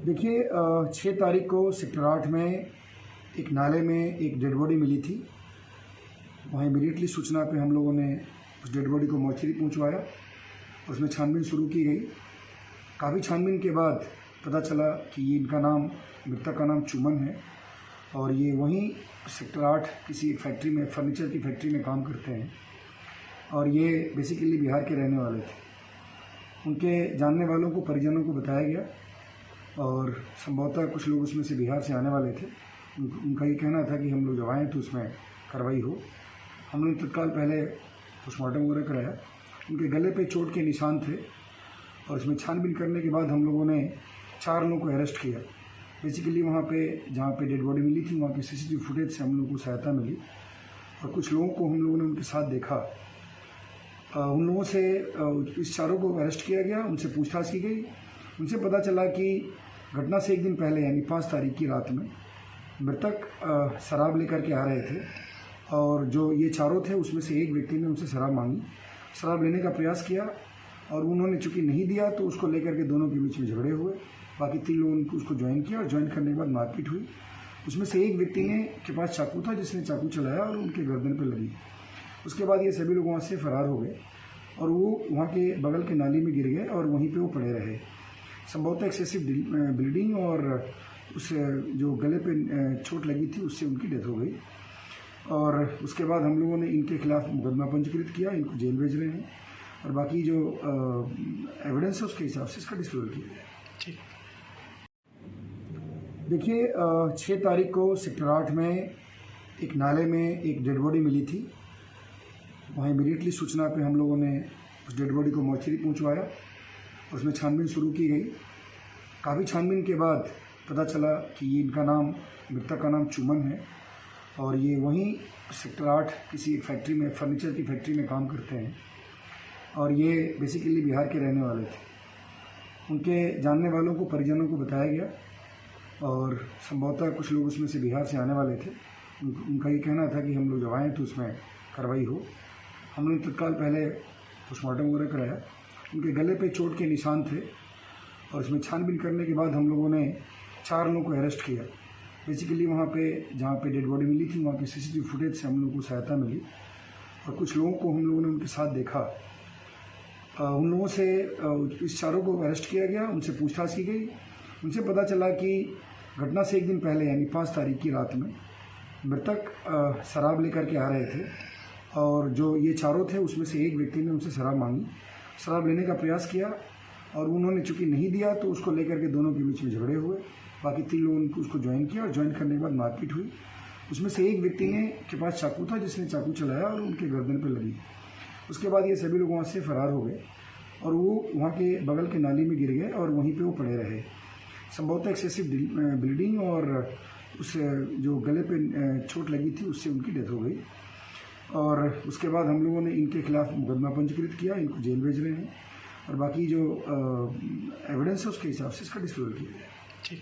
देखिए 6 तारीख को सेक्टर 8 में एक नाले में एक डेड बॉडी मिली थी। वहाँ इमीडिएटली सूचना पे हम लोगों ने उस डेड बॉडी को मॉर्चरी पहुँचवाया। उसमें छानबीन शुरू की गई। काफ़ी छानबीन के बाद पता चला कि ये इनका नाम, मृतक का नाम चुमन है और ये वहीं सेक्टर 8 किसी एक फैक्ट्री में, फर्नीचर की फैक्ट्री में काम करते हैं और ये बेसिकली बिहार के रहने वाले थे। उनके जानने वालों को, परिजनों को बताया गया और संभवतः कुछ लोग उसमें से बिहार से आने वाले थे। उनका ये कहना था कि हम लोग जब आएँ तो उसमें कार्रवाई हो। हमने तत्काल पहले पोस्टमार्टम वगैरह कराया। उनके गले पे चोट के निशान थे और इसमें छानबीन करने के बाद हम लोगों ने 4 लोगों को अरेस्ट किया। बेसिकली वहाँ पे जहाँ पे डेड बॉडी मिली थी वहाँ के सीसीटीवी फुटेज से हम लोगों को सहायता मिली और कुछ लोगों को हम लोगों ने उनके साथ देखा। उन लोगों से इस 4 को अरेस्ट किया गया, उनसे पूछताछ की गई। उनसे पता चला कि घटना से एक दिन पहले यानी 5 तारीख की रात में मृतक शराब लेकर के आ रहे थे और जो ये 4 थे उसमें से एक व्यक्ति ने उनसे शराब मांगी। शराब लेने का प्रयास किया और उन्होंने चूंकि नहीं दिया तो उसको लेकर के दोनों के बीच में झगड़े हुए। बाकी 3 लोगों ने उसको ज्वाइन किया और ज्वाइन करने के बाद मारपीट हुई। उसमें से एक व्यक्ति के पास चाकू था जिसने चाकू चलाया और उनके गर्दन पर लगी। उसके बाद ये सभी लोग वहाँ से फरार हो गए और वो वहाँ के बगल के नाली में गिर गए और वहीं पे वो पड़े रहे। संभवतः एक्सेसिव ब्लीडिंग और उस जो गले पे चोट लगी थी उससे उनकी डेथ हो गई और उसके बाद हम लोगों ने इनके खिलाफ मुकदमा पंजीकृत किया। इनको जेल भेज रहे हैं और बाकी जो एविडेंस है उसके हिसाब से इसका डिस्क्लोजर किया जाए। ठीक। देखिए 6 तारीख को सेक्टर 8 में एक नाले में एक डेड बॉडी मिली थी। वहाँ इमीडिएटली सूचना पे हम लोगों ने उस डेड बॉडी को मॉर्चरी पहुँचवाया। उसमें छानबीन शुरू की गई। काफ़ी छानबीन के बाद पता चला कि ये इनका नाम, मृतक का नाम चुमन है और ये वहीं सेक्टर 8 किसी एक फैक्ट्री में, फर्नीचर की फैक्ट्री में काम करते हैं और ये बेसिकली बिहार के रहने वाले थे। उनके जानने वालों को, परिजनों को बताया गया और संभवतः कुछ लोग उसमें से बिहार से आने वाले थे। उनका ये कहना था कि हम लोग जब आएँ तो उसमें कार्रवाई हो। हमने तत्काल पहले पोस्टमार्टम वगैरह कराया। उनके गले पे चोट के निशान थे और इसमें छानबीन करने के बाद हम लोगों ने 4 लोगों को अरेस्ट किया। बेसिकली वहाँ पे जहाँ पे डेड बॉडी मिली थी वहाँ के सीसीटीवी फुटेज से हम लोगों को सहायता मिली और कुछ लोगों को हम लोगों ने उनके साथ देखा। उन लोगों से इस 4 को अरेस्ट किया गया, उनसे पूछताछ की गई। उनसे पता चला कि घटना से एक दिन पहले यानी 5 तारीख की रात में मृतक शराब लेकर के आ रहे थे और जो ये 4 थे उसमें से एक व्यक्ति ने उनसे शराब मांगी। शराब लेने का प्रयास किया और उन्होंने चूंकि नहीं दिया तो उसको लेकर के दोनों के बीच में झगड़े हुए। बाकी 3 लोगों ने उसको ज्वाइन किया और ज्वाइन करने के बाद मारपीट हुई। उसमें से एक व्यक्ति के पास चाकू था जिसने चाकू चलाया और उनके गर्दन पर लगी। उसके बाद ये सभी लोग वहाँ से फरार हो गए और वो वहाँ के बगल के नाली में गिर गए और वहीं पर वो पड़े रहे। संभवतः एक्सेसिव ब्लीडिंग और उस जो गले पे चोट लगी थी उससे उनकी डेथ हो गई और उसके बाद हम लोगों ने इनके खिलाफ मुकदमा पंजीकृत किया। इनको जेल भेज रहे हैं और बाकी जो एविडेंस है उसके हिसाब से इसका डिस्क्लोजर किया जाए। ठीक।